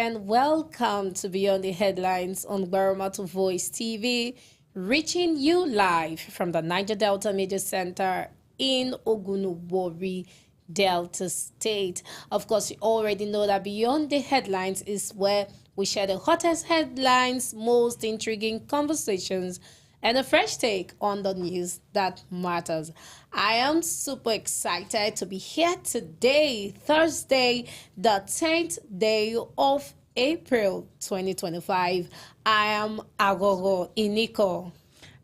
and welcome to Beyond the Headlines on GbaramatuVoiceTV, reaching you live from the Niger Delta Media Center in Warri Delta State. Of course, you already know that Beyond the Headlines is where we share the hottest headlines, most intriguing conversations, and a fresh take on the news that matters. I am super excited to be here today, Thursday, the 10th day of April 2025. I am Agogo Inec.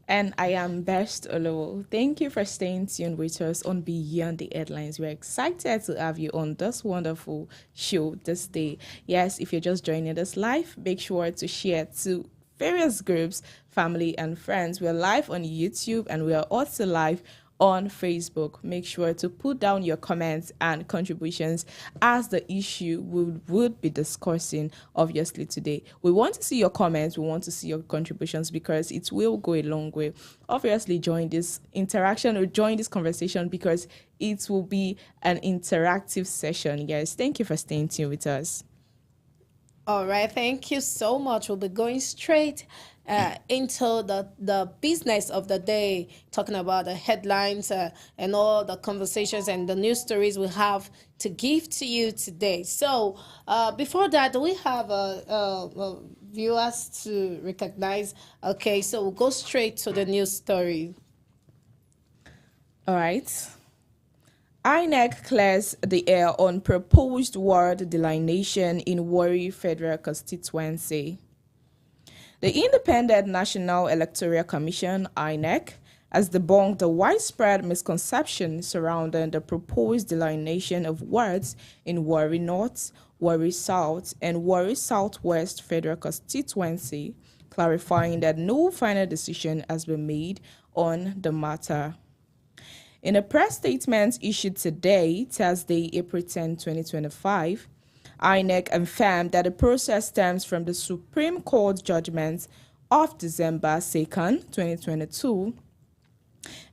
And I am Best Olowo. Thank you for staying tuned with us on Beyond the Headlines. We're excited to have you on this wonderful show this day. Yes, if you're just joining us live, make sure to share to various groups, family, and friends. We're live on YouTube and we are also live on Facebook. Make sure to put down your comments and contributions as the issue we would be discussing obviously today. We want to see your comments, we want to see your contributions because it will go a long way. Obviously join this interaction or join this conversation because it will be an interactive session. Guys, thank you for staying tuned with us. All right, thank you so much. We'll be going straight into the business of the day, talking about the headlines and all the conversations and the news stories we have to give to you today. So before that, we have viewers to recognize. Okay, so we'll go straight to the news story. All right. Inec clears the air on proposed ward delineation in Warri Federal Constituency. The Independent National Electoral Commission, Inec, has debunked the widespread misconceptions surrounding the proposed delineation of wards in Warri North, Warri South, and Warri Southwest Federal Constituency, clarifying that no final decision has been made on the matter. In a press statement issued today, Thursday, April 10, 2025, Inec confirmed that the process stems from the Supreme Court judgment of December 2nd, 2022,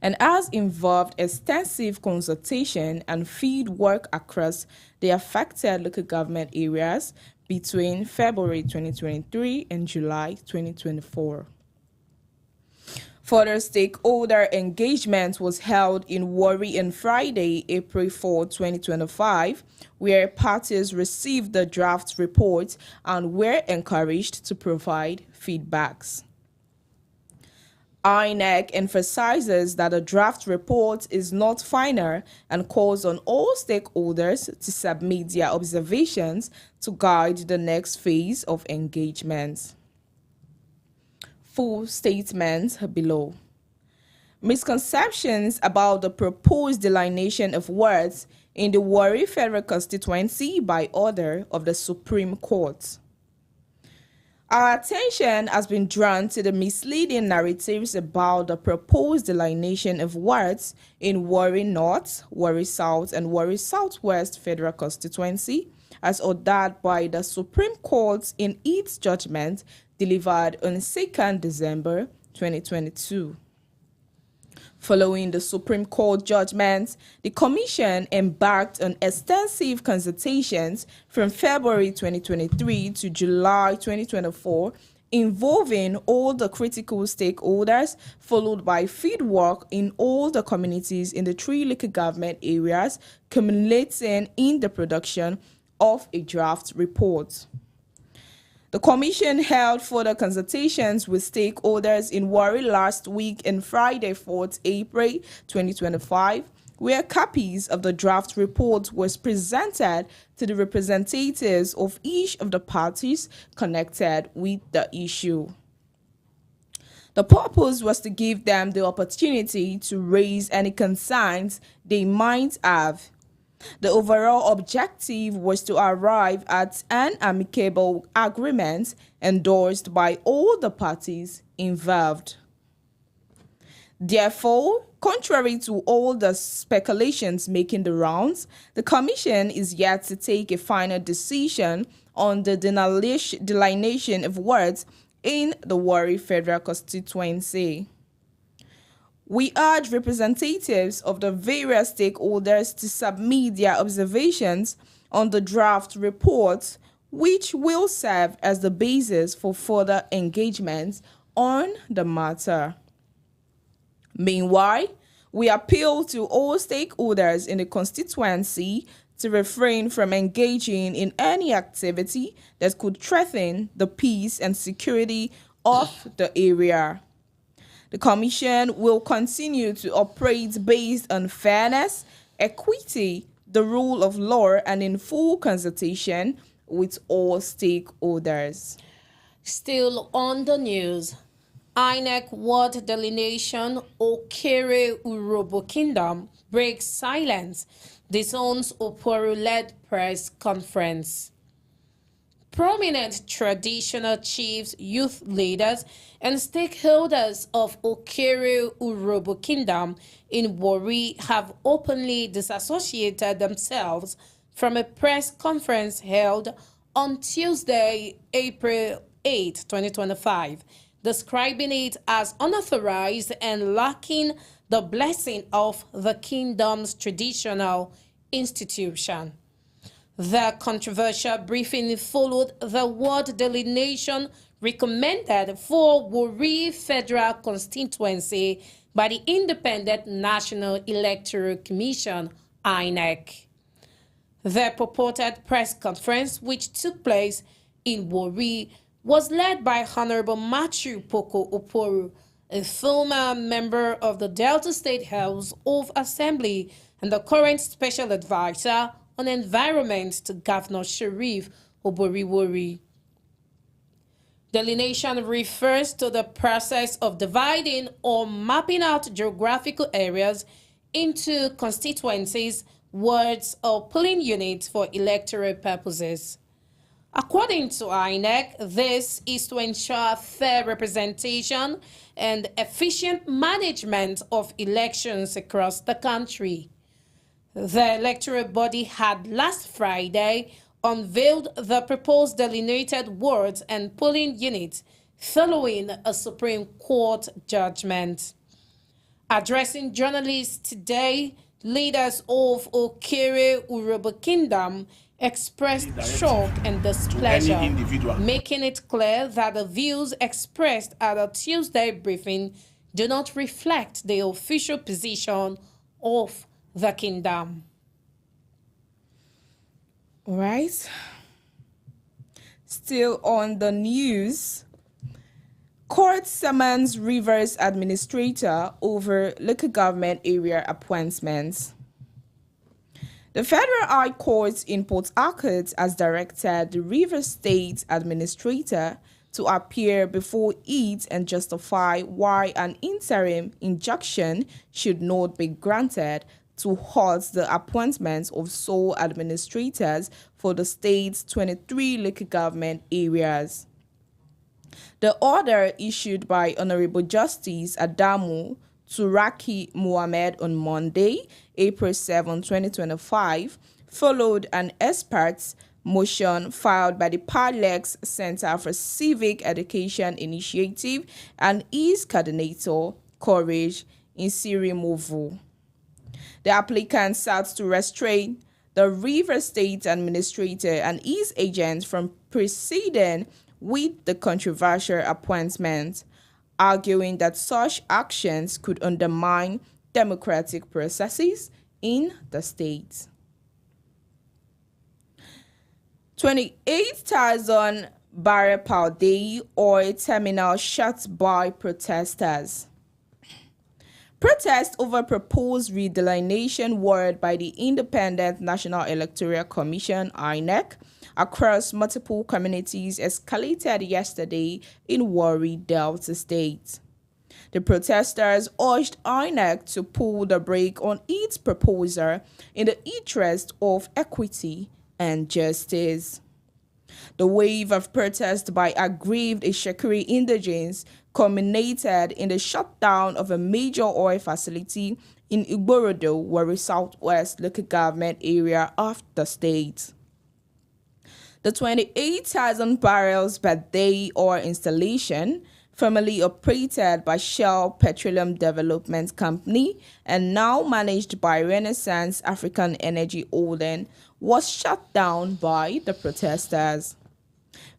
and has involved extensive consultation and field work across the affected local government areas between February 2023 and July 2024. Further stakeholder engagement was held in Warri on Friday, April 4, 2025, where parties received the draft report and were encouraged to provide feedbacks. Inec emphasizes that the draft report is not final and calls on all stakeholders to submit their observations to guide the next phase of engagement. Full statement below. Misconceptions about the proposed delineation of wards in the Warri Federal Constituency by order of the Supreme Court. Our attention has been drawn to the misleading narratives about the proposed delineation of wards in Warri North, Warri South, and Warri Southwest Federal Constituency, as ordered by the Supreme Court in its judgment delivered on 2nd December 2022. Following the Supreme Court judgment, the Commission embarked on extensive consultations from February 2023 to July 2024, involving all the critical stakeholders, followed by fieldwork in all the communities in the 3 local government areas, culminating in the production of a draft report. The Commission held further consultations with stakeholders in Warri last week on Friday, 4th April 2025, where copies of the draft report was presented to the representatives of each of the parties connected with the issue. The purpose was to give them the opportunity to raise any concerns they might have. The overall objective was to arrive at an amicable agreement endorsed by all the parties involved. Therefore, contrary to all the speculations making the rounds, the Commission is yet to take a final decision on the delineation of wards in the Warri Federal Constituency. We urge representatives of the various stakeholders to submit their observations on the draft report which will serve as the basis for further engagement on the matter. Meanwhile, we appeal to all stakeholders in the constituency to refrain from engaging in any activity that could threaten the peace and security of the area. The Commission will continue to operate based on fairness, equity, the rule of law, and in full consultation with all stakeholders. Still on the news, Inec Ward Delineation Okere-Urhobo Kingdom breaks silence, disowns Oporu-led press conference. Prominent traditional chiefs, youth leaders, and stakeholders of Okere-Urhobo Kingdom in Warri have openly disassociated themselves from a press conference held on Tuesday, April 8, 2025, describing it as unauthorized and lacking the blessing of the kingdom's traditional institution. The controversial briefing followed the ward delineation recommended for Warri Federal Constituency by the Independent National Electoral Commission, Inec. The purported press conference, which took place in Warri, was led by Honorable Matthew Poko Oporu, a former member of the Delta State House of Assembly and the current Special Advisor on Environment to Governor Sharif Oboriwori. Delineation refers to the process of dividing or mapping out geographical areas into constituencies, wards, or polling units for electoral purposes. According to Inec, this is to ensure fair representation and efficient management of elections across the country. The electoral body had last Friday unveiled the proposed delineated wards and polling units following a Supreme Court judgment. Addressing journalists today, leaders of Okere-Urhobo Kingdom expressed shock and displeasure, making it clear that the views expressed at the Tuesday briefing do not reflect the official position of the kingdom. All right. Still on the news, court summons Rivers administrator over local government area appointments. The Federal High Court in Port Harcourt has directed the Rivers State administrator to appear before it and justify why an interim injunction should not be granted to halt the appointment of sole administrators for the state's 23 local government areas. The order issued by Honorable Justice Adamu Turaki Mohammed on Monday, April 7, 2025, followed an expert's motion filed by the Parlex Center for Civic Education Initiative and its coordinator, Courage Insirimovu. The applicant sought to restrain the Rivers State Administrator and his agents from proceeding with the controversial appointment, arguing that such actions could undermine democratic processes in the state. 28,000 barrel per day oil terminal shut by protesters. Protest over proposed redelineation word by the Independent National Electoral Commission, Inec, across multiple communities escalated yesterday in Warri, Delta State. The protesters urged Inec to pull the brake on its proposal in the interest of equity and justice. The wave of protest by aggrieved Ishekiri indigents culminated in the shutdown of a major oil facility in Igboroddo, Warri Southwest local government area of the state. The 28,000 barrels per day oil installation, formerly operated by Shell Petroleum Development Company and now managed by Renaissance African Energy Holding, was shut down by the protesters.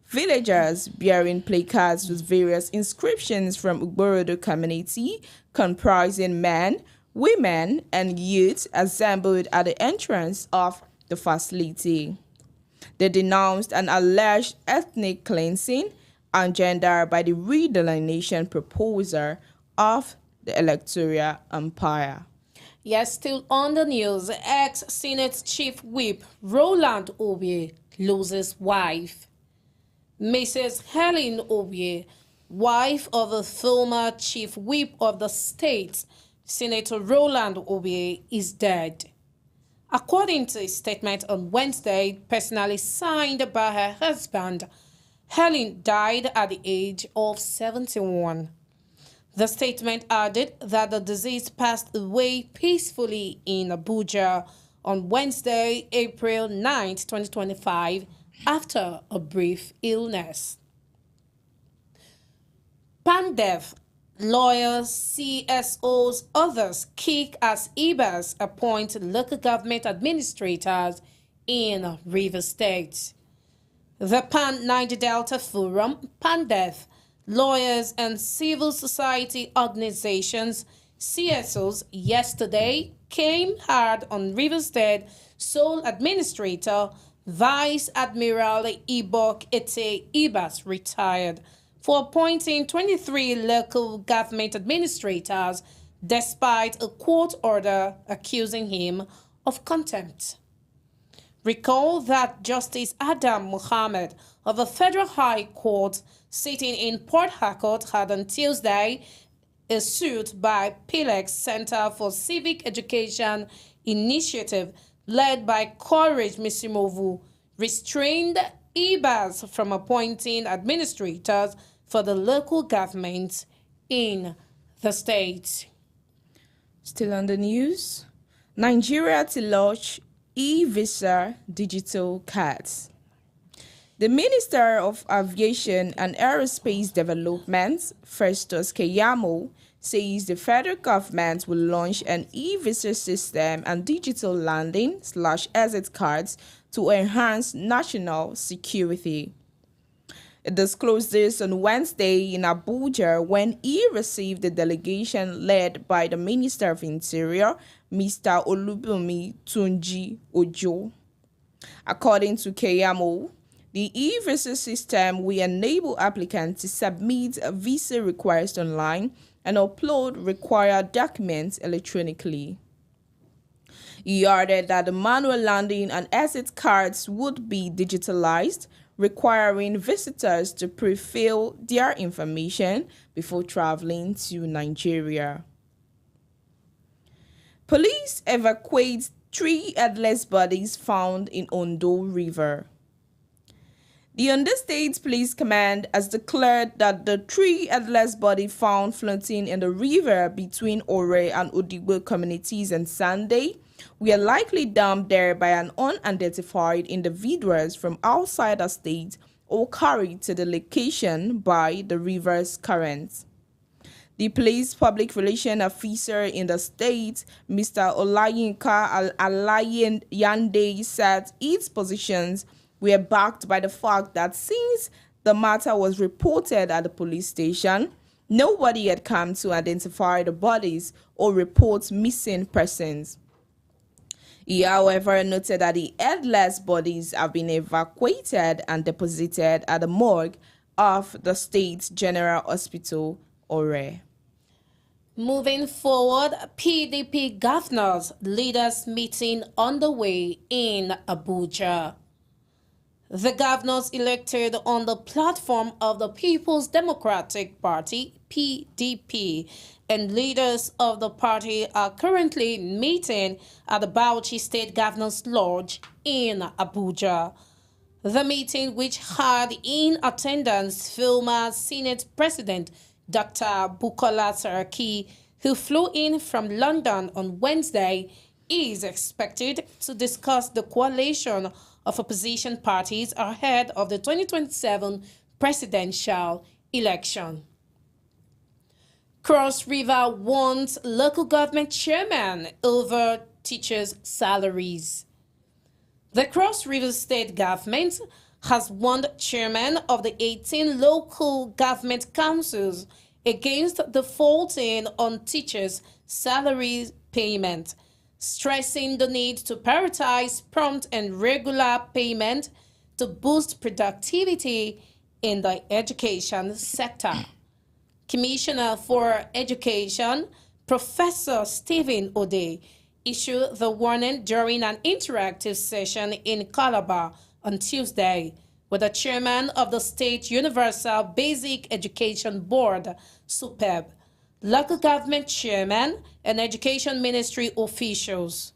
Villagers bearing placards with various inscriptions from Okere-Urhobo community, comprising men, women, and youth, assembled at the entrance of the facility. They denounced an alleged ethnic cleansing engendered by the redelineation proposer of the electoral empire. Yes, still on the news, ex-Senate Chief Whip Roland Obie loses wife. Mrs. Helen Obie, wife of the former Chief Whip of the state, Senator Roland Obie, is dead. According to a statement on Wednesday, personally signed by her husband, Helen died at the age of 71. The statement added that the deceased passed away peacefully in Abuja on Wednesday, April 9, 2025, after a brief illness. Pandev, lawyers, CSOs, others kick as IBAs appoint local government administrators in Rivers State. The Pan-Niger Delta Forum, Pandev, lawyers and civil society organizations, CSOs, yesterday came hard on Rivers State sole administrator, Vice Admiral Ibok Ete Ibas, retired, for appointing 23 local government administrators despite a court order accusing him of contempt. Recall that Justice Adam Muhammad of the Federal High Court sitting in Port Harcourt had on Tuesday a suit by PILEX Center for Civic Education Initiative led by Courage Misimovu restrained IBAs from appointing administrators for the local government in the state. Still on the news, Nigeria to launch e-visa digital cards. The Minister of Aviation and Aerospace Development, Festus Keyamo, says the federal government will launch an e-visa system and digital landing/exit cards to enhance national security. It disclosed this on Wednesday in Abuja when he received the delegation led by the Minister of Interior, Mr. Olubunmi Tunji Ojo. According to Keyamo, the e-visa system will enable applicants to submit a visa request online and upload required documents electronically. He added that the manual landing and exit cards would be digitalized, requiring visitors to pre-fill their information before traveling to Nigeria. Police evacuate 3 headless bodies found in Ondo River. The Ondo State Police Command has declared that the 3 headless bodies found floating in the river between Ore and Odigbo communities on Sunday were likely dumped there by an unidentified individuals from outside the state or carried to the location by the river's currents. The police public relations officer in the state, Mr. Olayinka Alayande, said its positions were backed by the fact that since the matter was reported at the police station, nobody had come to identify the bodies or report missing persons. He, however, noted that the headless bodies have been evacuated and deposited at the morgue of the State General Hospital, Ore. Moving forward, PDP governors leaders meeting underway in Abuja. The governors elected on the platform of the People's Democratic Party, PDP, and leaders of the party are currently meeting at the Bauchi State Governor's Lodge in Abuja. The meeting, which had in attendance former Senate President Dr. Bukola Saraki, who flew in from London on Wednesday, is expected to discuss the coalition of opposition parties ahead of the 2027 presidential election. Cross River wants local government chairman over teachers' salaries. The Cross River State government has warned chairmen of the 18 local government councils against defaulting on teachers' salary payment, stressing the need to prioritize prompt and regular payment to boost productivity in the education sector. Commissioner for Education, Professor Stephen Ode, issued the warning during an interactive session in Calabar on Tuesday with the chairman of the State Universal Basic Education Board, SUPEB, local government chairman, and education ministry officials.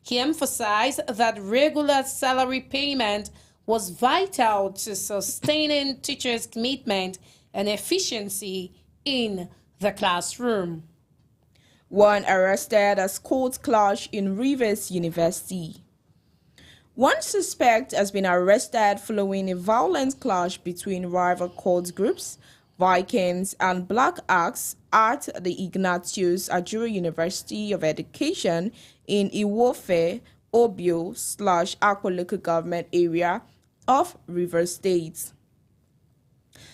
He emphasized that regular salary payment was vital to sustaining teachers' commitment and efficiency in the classroom. One arrested as court clash in Rivers University. One suspect has been arrested following a violent clash between rival court groups, Vikings and Black Axe at the Ignatius Ajuru University of Education in Iwofe-Obio/Akwa local government area of Rivers State.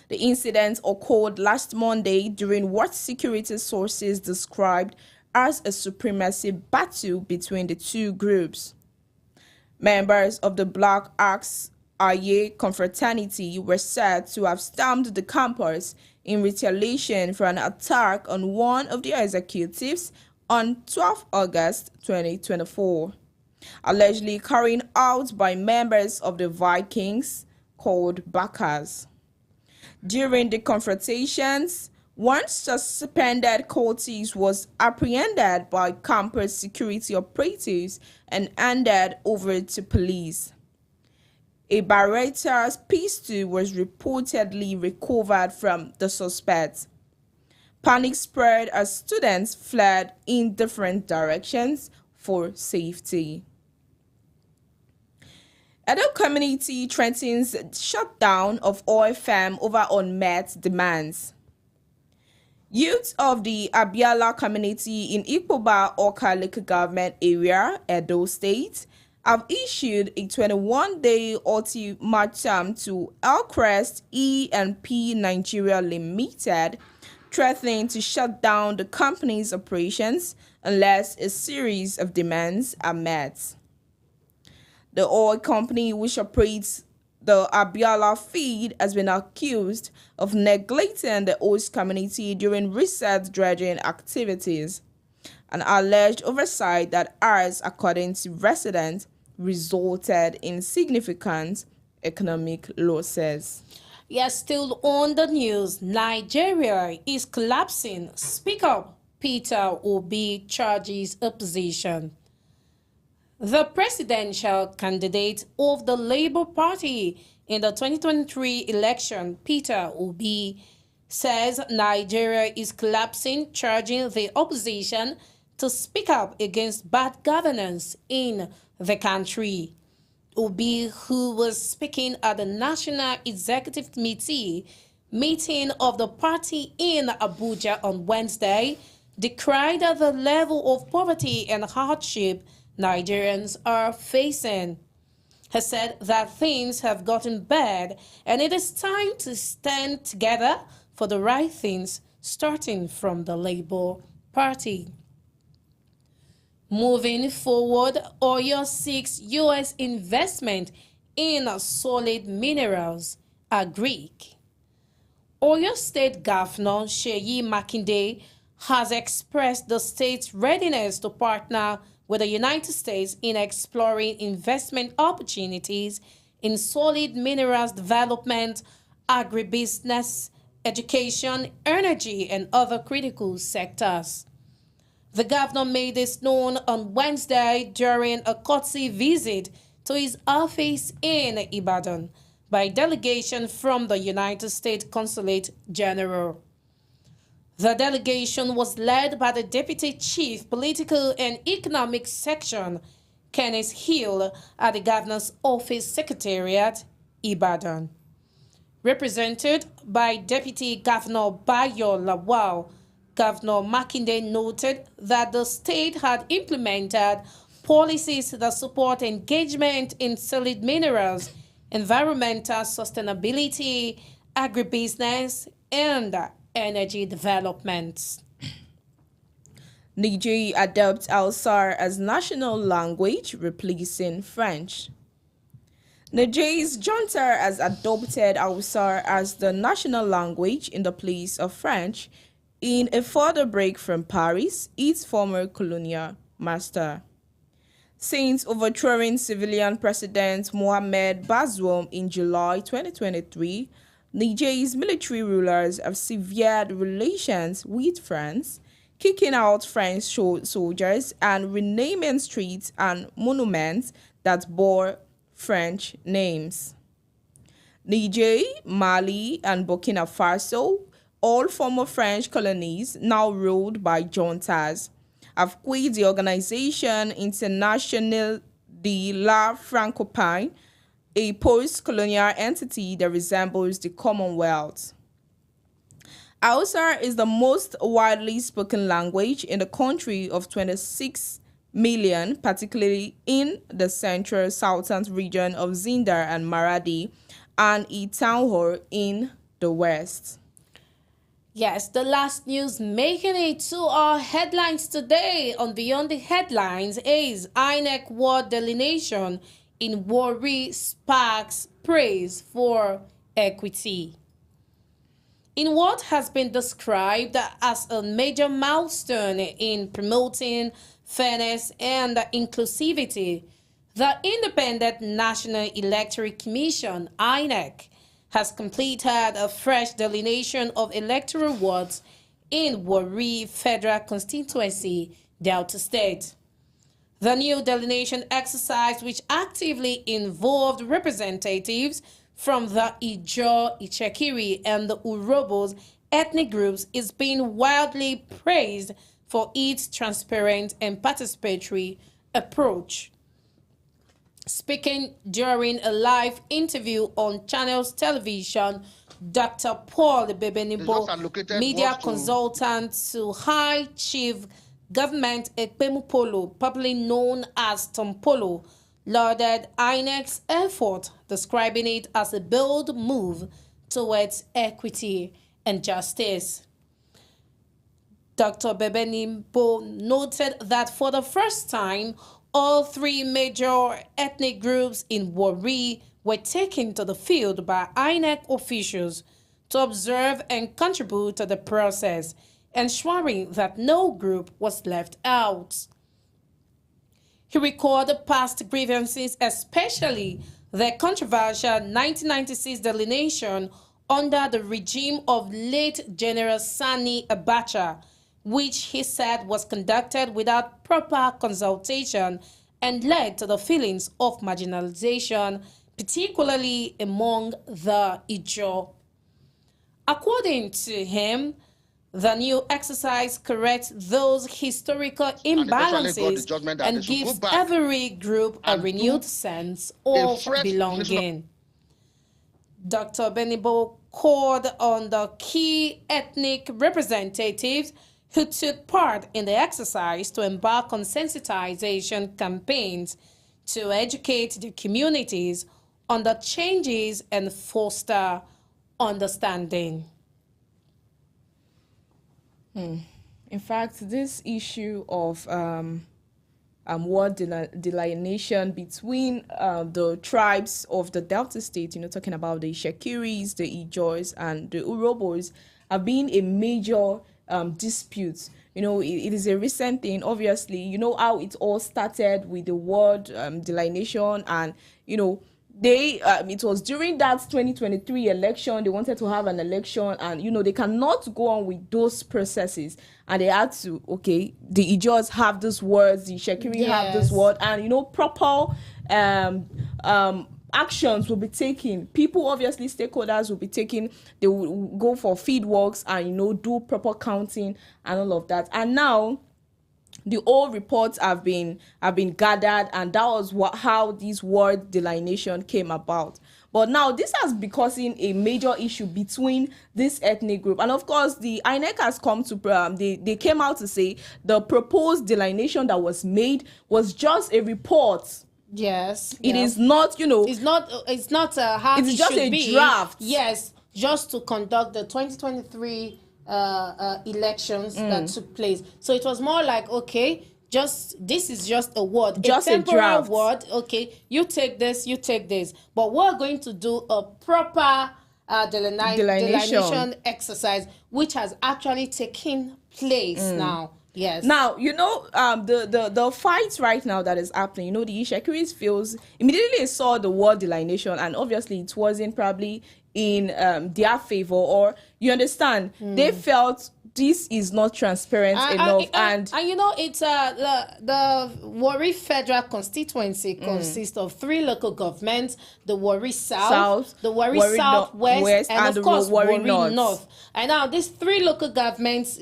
The incident occurred last Monday during what security sources described as a supremacy battle between the two groups. Members of the Black Axe Aye confraternity were said to have stormed the campus in retaliation for an attack on one of their executives on 12 August 2024, allegedly carried out by members of the Vikings called Backers. During the confrontations, one suspended cultist was apprehended by campus security operatives and handed over to police. A Beretta pistol was reportedly recovered from the suspect. Panic spread as students fled in different directions for safety. Edo community threatens shutdown of oil farm over unmet demands. Youth of the Abiala community in Ikpoba Oka local government area, Edo State, have issued a 21-day ultimatum to Elcrest E&P Nigeria Limited, threatening to shut down the company's operations unless a series of demands are met. The oil company, which operates the Abiala feed, has been accused of neglecting the host community during recent dredging activities, an alleged oversight that has, according to residents, resulted in significant economic losses. Yes, still on the news, Nigeria is collapsing. Speaker Peter Obi charges opposition. The presidential candidate of the Labour Party in the 2023 election, Peter Obi, says Nigeria is collapsing, charging the opposition to speak up against bad governance in the country. Obi, who was speaking at the National Executive Committee meeting of the party in Abuja on Wednesday, decried the level of poverty and hardship Nigerians are facing. He said that things have gotten bad and it is time to stand together for the right things, starting from the Labour Party. Moving forward, Oyo seeks U.S. investment in solid minerals, Greek. Oyo State Governor Seyi Makinde has expressed the state's readiness to partner with the United States in exploring investment opportunities in solid minerals development, agribusiness, education, energy, and other critical sectors. The governor made this known on Wednesday during a courtesy visit to his office in Ibadan by delegation from the United States Consulate General. The delegation was led by the Deputy Chief Political and Economic Section, Kenneth Hill, at the Governor's Office Secretariat, Ibadan. Represented by Deputy Governor Bayo Lawal, Governor Makinde noted that the state had implemented policies that support engagement in solid minerals environmental sustainability, agribusiness, and energy development. Niger adopts Hausa as national language, replacing French. Niger's junta has adopted Hausa as the national language in the place of French in a further break from Paris, its former colonial master. Since overthrowing civilian President Mohamed Bazoum in July 2023, Niger's military rulers have severed relations with France, kicking out French soldiers and renaming streets and monuments that bore French names. Niger, Mali, and Burkina Faso, all former French colonies now ruled by juntas, have quit the organization Internationale de la Francophonie, a post-colonial entity that resembles the Commonwealth. Hausa is the most widely spoken language in the country of 26 million, particularly in the central southern region of Zindar and Maradi, and Itaúho in the west. Yes, the last news making it to our headlines today on Beyond the Headlines is Inec ward delineation in Warri sparks praise for equity. In what has been described as a major milestone in promoting fairness and inclusivity, the Independent National Electoral Commission, Inec, has completed a fresh delineation of electoral wards in Warri Federal Constituency, Delta State. The new delineation exercise, which actively involved representatives from the Ijaw, Ichekiri, and the Urhobos ethnic groups, is being widely praised for its transparent and participatory approach. Speaking during a live interview on Channels Television, Dr. Paul Bebenibo, media consultant to High Chief Government Ekpemupolo, popularly known as Tompolo, lauded INEC's effort, describing it as a bold move towards equity and justice. Dr. Bebenimbo noted that for the first time, all three major ethnic groups in Warri were taken to the field by INEC officials to observe and contribute to the process, ensuring that no group was left out. He recorded past grievances, especially the controversial 1996 delineation under the regime of late General Sani Abacha, which he said was conducted without proper consultation and led to the feelings of marginalization, particularly among the Ijaw. According to him, the new exercise corrects those historical imbalances and gives every group a renewed sense of belonging. Dr. Benibo called on the key ethnic representatives who took part in the exercise to embark on sensitization campaigns to educate the communities on the changes and foster understanding. In fact, this issue of ward delineation between the tribes of the Delta State, talking about the Shekiris, the Ijaws, and the Urhobos, have been a major dispute. It is a recent thing. Obviously, you know how it all started with the ward delineation, and it was during that 2023 election. They wanted to have an election, and they cannot go on with those processes, and they had to, the Ijaws have this word, the Shekiri have this word, and proper actions will be taken. People, obviously stakeholders, will be taken. They will go for feed works and do proper counting and all of that. And now the old reports have been gathered, and that was how this word delineation came about. But now this has been causing a major issue between this ethnic group, and of course the INEC has come to they came out to say the proposed delineation that was made was just a report. Yes. It is not, It's not how it's it just should a be. draft. Yes, just to conduct the 2023 elections that took place. So it was more like, okay, this is just a word, Just a temporary draft. word. Okay, you take this, but we're going to do a proper delineation exercise, which has actually taken place now. Yes. Now, the fight right now that is happening, the Ishekris feels immediately saw the word delineation, and obviously it wasn't probably in their favor, or you understand, they felt this is not transparent enough. And it's the Warri Federal Constituency consists of 3 local governments: the Warri South, the Warri Southwest, and of course Warri North. And now these 3 local governments,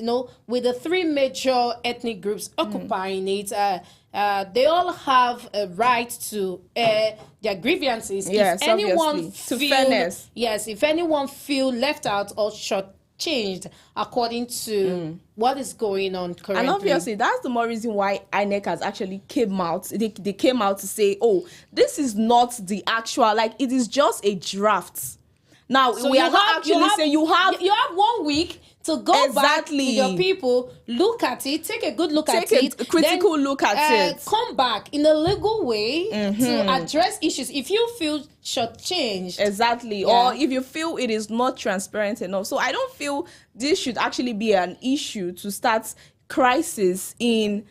with the 3 major ethnic groups occupying it, they all have a right to air their grievances. Yes, if anyone fairness. Yes, if anyone feel left out or shortchanged according to what is going on currently. And obviously, that's the more reason why Inec has actually came out. They came out to say, oh, this is not the actual, like, it is just a draft. Now, So we are not actually saying you have 1 week to go back to your people, look at it, take a good look at it, a critical look at it, come back in a legal way to address issues if you feel shortchanged. Exactly. Or if you feel it is not transparent enough. So I don't feel this should actually be an issue to start crisis in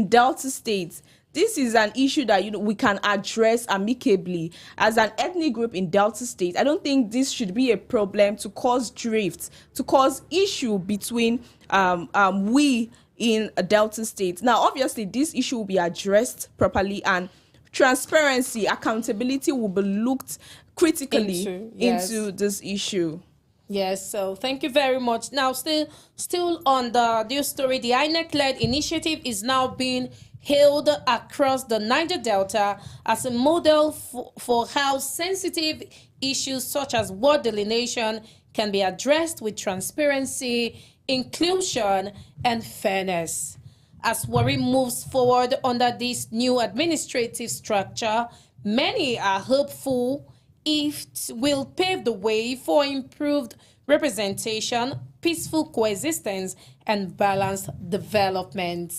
Delta State. This is an issue that we can address amicably as an ethnic group in Delta State. I don't think this should be a problem to cause drifts, to cause issue between we in Delta State. Now, obviously, this issue will be addressed properly, and transparency, accountability will be looked critically into this issue. Yes, so thank you very much. Now, still on the news story, the INEC-led initiative is now being hailed across the Niger Delta as a model for how sensitive issues such as word delineation can be addressed with transparency, inclusion, and fairness. As Warri moves forward under this new administrative structure, many are hopeful it will pave the way for improved representation, peaceful coexistence, and balanced development.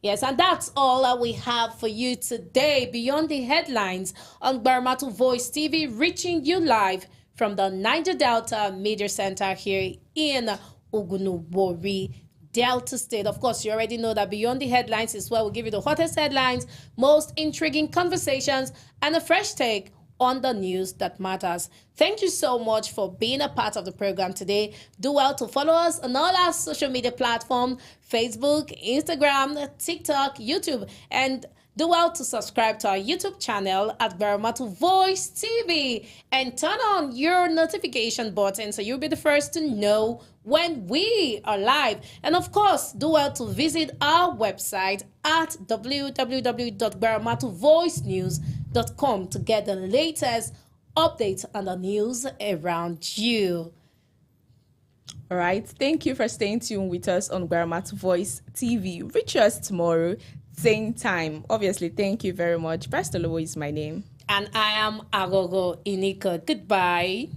Yes, and that's all that we have for you today. Beyond the headlines on Gbaramatu Voice TV, reaching you live from the Niger Delta Media Center here in Ogunu-Warri, Delta State. Of course, you already know that Beyond the Headlines is where we give you the hottest headlines, most intriguing conversations, and a fresh take on the news that matters. Thank you so much for being a part of the program today. Do well to follow us on all our social media platforms: Facebook, Instagram, TikTok, YouTube, and do well to subscribe to our YouTube channel at Gbaramatu Voice TV and turn on your notification button so you'll be the first to know when we are live. And of course, do well to visit our website at www.gbaramatuvoicenews.com to get the latest updates on the news around you. All right. Thank you for staying tuned with us on Gbaramatu Voice TV. Reach us tomorrow, same time. Obviously, thank you very much. Brestolowo is my name. And I am Agogo Inec. Goodbye.